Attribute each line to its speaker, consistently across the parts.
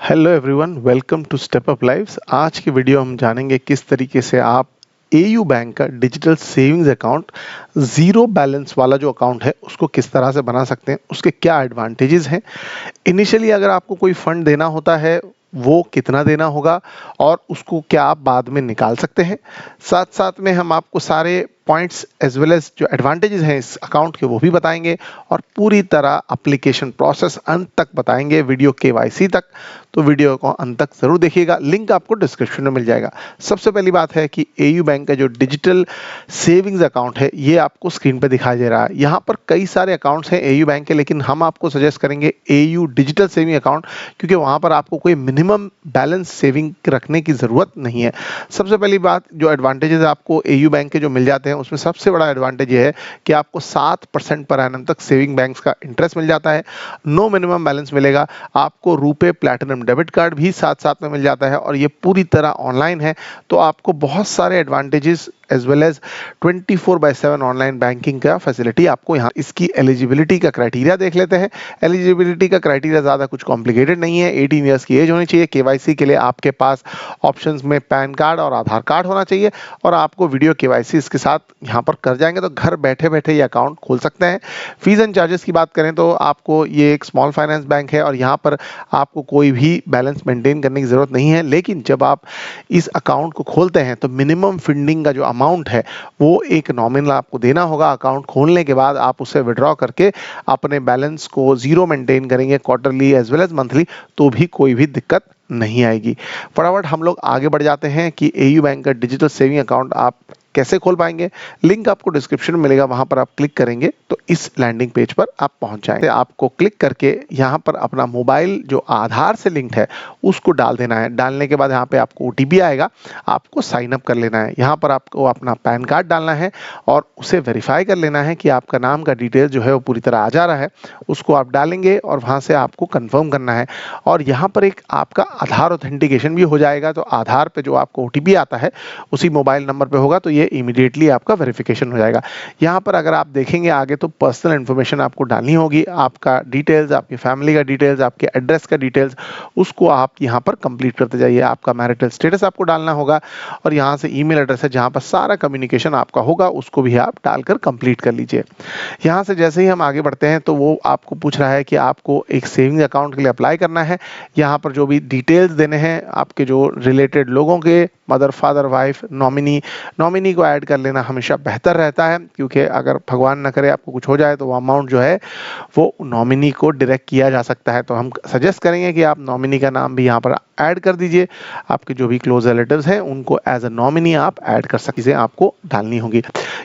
Speaker 1: Hello everyone, welcome to step up lives. आज की video हम जानेंगे किस तरीके से आप एयू बैंक का digital savings account zero balance वाला जो अकाउंट है उसको किस तरह से बना सकते हैं, उसके क्या एडवांटेजेस हैं। इनिशियली अगर आपको कोई फंड देना होता है वो कितना देना होगा और उसको क्या आप बाद में निकाल सकते हैं। साथ साथ में हम आपको सारे पॉइंट्स एज वेल एज जो एडवांटेजेस हैं इस अकाउंट के वो भी बताएंगे और पूरी तरह एप्लीकेशन प्रोसेस अंत तक बताएंगे, वीडियो केवाईसी तक। तो वीडियो को अंत तक जरूर देखिएगा, लिंक आपको डिस्क्रिप्शन में मिल जाएगा। सबसे पहली बात है कि एयू बैंक का जो डिजिटल सेविंग्स अकाउंट है ये आपको स्क्रीन पर दिखाई दे रहा है। यहाँ पर कई सारे अकाउंट्स हैं एयू बैंक के, लेकिन हम आपको सजेस्ट करेंगे एयू डिजिटल सेविंग अकाउंट, क्योंकि वहाँ पर आपको कोई मिनिमम बैलेंस सेविंग रखने की ज़रूरत नहीं है। सबसे पहली बात, जो एडवांटेजेस आपको एयू बैंक के जो मिल जाते हैं उसमें सबसे बड़ा एडवांटेज ये है कि आपको 7% पर एनम तक सेविंग बैंक्स का इंटरेस्ट मिल जाता है। नो मिनिमम बैलेंस मिलेगा। आपको रुपे प्लैटिनम डेबिट कार्ड भी साथ साथ में मिल जाता है और ये पूरी तरह ऑनलाइन है। तो आपको बहुत सारे advantages as well as 24/7 online banking का फैसिलिटी आपको यहाँ। इसकी एलिजिबिलिटी का क्राइटेरिया देख लेते हैं। एलिजिबिलिटी का क्राइटेरिया ज़्यादा कुछ कॉम्प्लिकेटेड नहीं है। 18 ईयर्स की एज होनी चाहिए। केवाईसी के लिए आपके पास ऑप्शंस में पैन कार्ड और आधार कार्ड होना चाहिए और आपको वीडियो केवाईसी इसके साथ यहाँ पर कर जाएंगे तो घर बैठे बैठे ये अकाउंट खोल सकते हैं। फीस एंड चार्जेस की बात करें तो आपको ये एक स्मॉल फाइनेंस बैंक है और यहाँ पर आपको कोई भी बैलेंस मेंटेन करने की ज़रूरत नहीं है। लेकिन जब आप इस अकाउंट को खोलते हैं तो मिनिमम फंडिंग का जो अमाउंट है वो एक नॉमिनल आपको देना होगा। अकाउंट खोलने के बाद आप उसे विड्रॉ करके अपने बैलेंस को ज़ीरो मेंटेन करेंगे quarterly as well as monthly, तो भी कोई भी दिक्कत नहीं आएगी। फटाफट हम लोग आगे बढ़ जाते हैं कि एयू बैंक का डिजिटल सेविंग अकाउंट आप कैसे खोल पाएंगे। लिंक आपको डिस्क्रिप्शन में मिलेगा, वहां पर आप क्लिक करेंगे तो इस लैंडिंग पेज पर आप पहुंच जाएंगे। आपको क्लिक करके यहां पर अपना मोबाइल जो आधार से लिंक्ड है उसको डाल देना है। डालने के बाद यहाँ पे आपको ओटीपी आएगा, आपको साइन अप कर लेना है। यहाँ पर आपको अपना पैन कार्ड डालना है और उसे वेरीफाई कर लेना है कि आपका नाम का डिटेल जो है वो पूरी तरह आ जा रहा है। उसको आप डालेंगे और वहां से आपको कंफर्म करना है और यहाँ पर एक आपका आधार ऑथेंटिकेशन भी हो जाएगा। तो आधार पे जो आपको ओटीपी आता है उसी मोबाइल नंबर पे होगा, तो ये इमीडिएटली आपका वेरिफिकेशन हो जाएगा। यहाँ पर अगर आप देखेंगे आगे तो पर्सनल इन्फॉर्मेशन आपको डालनी होगी, आपका डिटेल्स, आपकी फैमिली का डिटेल्स, आपके एड्रेस का डिटेल्स, उसको आप यहाँ पर कंप्लीट करते जाइए। आपका मैरिटल स्टेटस आपको डालना होगा और यहाँ से ईमेल एड्रेस है जहाँ पर सारा कम्युनिकेशन आपका होगा, उसको भी आप डालकर कंप्लीट कर लीजिए। यहाँ से जैसे ही हम आगे बढ़ते हैं तो वो आपको पूछ रहा है कि आपको एक सेविंग अकाउंट के लिए अप्लाई करना है। यहाँ पर जो भी डिटेल्स देने हैं आपके जो रिलेटेड लोगों के, मदर, फादर, वाइफ, नॉमिनी को ऐड कर लेना हमेशा बेहतर रहता है, क्योंकि अगर भगवान न करे आपको कुछ हो जाए तो वो अमाउंट जो है वो नॉमिनी को डायरेक्ट किया जा सकता है। तो हम सजेस्ट करेंगे कि आप नॉमिनी का नाम भी यहाँ पर ऐड कर दीजिए। आपके जो भी क्लोज रिलेटिव्स हैं उनको एज अ नॉमिनी आप ऐड कर सकते हैं, आपको डालनी होगी।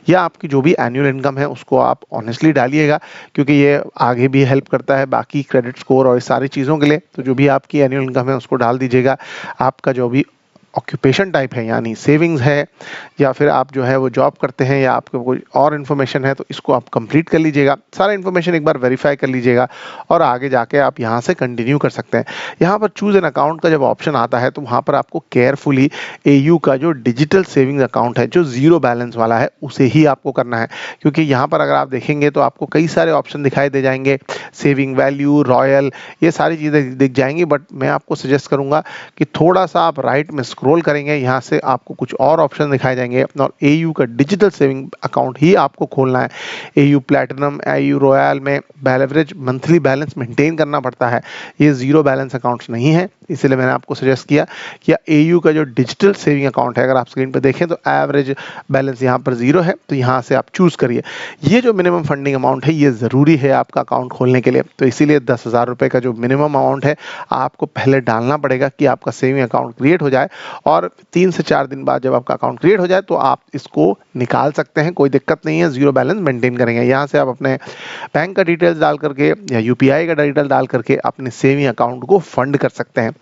Speaker 1: या आपकी जो भी एनुअल इनकम है उसको आप ऑनेस्टली डालिएगा, क्योंकि ये आगे भी हेल्प करता है बाकी क्रेडिट स्कोर और इस सारी चीज़ों के लिए। तो जो भी आपकी एनुअल इनकम है उसको डाल दीजिएगा। आपका जो भी ऑक्यूपेशन टाइप है यानी सेविंग्स है या फिर आप जो है वो जॉब करते हैं या आपको कोई और इन्फॉर्मेशन है तो इसको आप कंप्लीट कर लीजिएगा। सारा इन्फॉर्मेशन एक बार वेरीफाई कर लीजिएगा और आगे जाके आप यहाँ से कंटिन्यू कर सकते हैं। यहाँ पर चूज एन अकाउंट का जब ऑप्शन आता है तो वहाँ पर आपको केयरफुली एयू का जो डिजिटल सेविंग्स अकाउंट है जो जीरो बैलेंस वाला है उसे ही आपको करना है, क्योंकि यहाँ पर अगर आप देखेंगे तो आपको कई सारे ऑप्शन दिखाई दे जाएंगे, सेविंग वैल्यू, रॉयल, ये सारी चीज़ें दिख जाएंगी। बट मैं आपको सजेस्ट करूंगा कि थोड़ा सा आप राइट में स्क्रॉल करेंगे, यहाँ से आपको कुछ और ऑप्शन दिखाई जाएंगे और एयू का डिजिटल सेविंग अकाउंट ही आपको खोलना है। एयू प्लैटिनम, एयू रॉयल में एवरेज मंथली बैलेंस मेंटेन करना पड़ता है, ये जीरो बैलेंस अकाउंट्स नहीं है। इसलिए मैंने आपको सजेस्ट किया कि एयू का जो डिजिटल सेविंग अकाउंट है, अगर आप स्क्रीन पर देखें तो एवरेज बैलेंस यहाँ पर जीरो है, तो यहाँ से आप चूज करिए। ये जो मिनिमम फंडिंग अमाउंट है ये ज़रूरी है आपका अकाउंट खोलने के लिए, तो इसीलिए 10,000 रुपये का जो मिनिमम अमाउंट है आपको पहले डालना पड़ेगा कि आपका सेविंग अकाउंट क्रिएट हो जाए। और 3 से 4 दिन बाद जब आपका अकाउंट क्रिएट हो जाए तो आप इसको निकाल सकते हैं, कोई दिक्कत नहीं है। जीरो बैलेंस मेंटेन करेंगे। यहाँ से आप अपने बैंक का डिटेल्स डाल करके या यूपीआई का डिटेल डाल करके अपने सेविंग अकाउंट को फंड कर सकते हैं।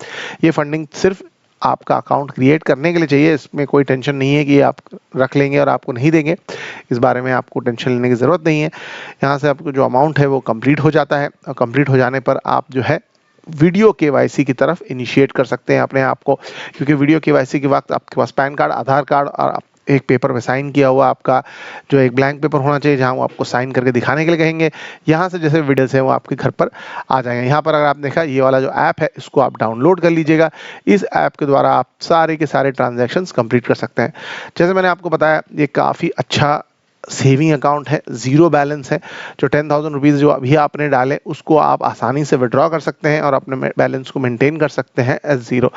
Speaker 1: ये फंडिंग सिर्फ आपका अकाउंट क्रिएट करने के लिए चाहिए, इसमें कोई टेंशन नहीं है कि आप रख लेंगे और आपको नहीं देंगे। इस बारे में आपको टेंशन लेने की ज़रूरत नहीं है। यहाँ से आपको जो अमाउंट है वो कंप्लीट हो जाता है और कंप्लीट हो जाने पर आप जो है वीडियो केवाईसी की तरफ इनिशिएट कर सकते हैं अपने आप को, क्योंकि वीडियो केवाईसी के वक्त आपके पास पैन कार्ड, आधार कार्ड और एक पेपर में साइन किया हुआ आपका जो एक ब्लैंक पेपर होना चाहिए, जहां वो आपको साइन करके दिखाने के लिए कहेंगे। यहाँ से जैसे डिटेल्स हैं वो आपके घर पर आ जाएंगे। यहाँ पर अगर आप देखा, ये वाला जो ऐप है इसको आप डाउनलोड कर लीजिएगा। इस ऐप के द्वारा आप सारे के सारे ट्रांजैक्शंस कंप्लीट कर सकते हैं। जैसे मैंने आपको बताया, ये काफ़ी अच्छा सेविंग अकाउंट है, जीरो बैलेंस है। जो 10,000 रुपीज़ जो अभी आपने डाले उसको आप आसानी से विड्रॉ कर सकते हैं और अपने बैलेंस को मेंटेन कर सकते हैं एज जीरो।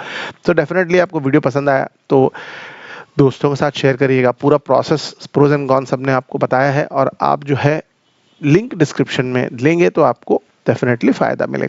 Speaker 1: तो डेफिनेटली आपको वीडियो पसंद आया तो दोस्तों के साथ शेयर करिएगा। पूरा प्रोसेस, प्रोज एंड कॉन्स सबने आपको बताया है, और आप जो है लिंक डिस्क्रिप्शन में लेंगे तो आपको डेफिनेटली फ़ायदा मिलेगा।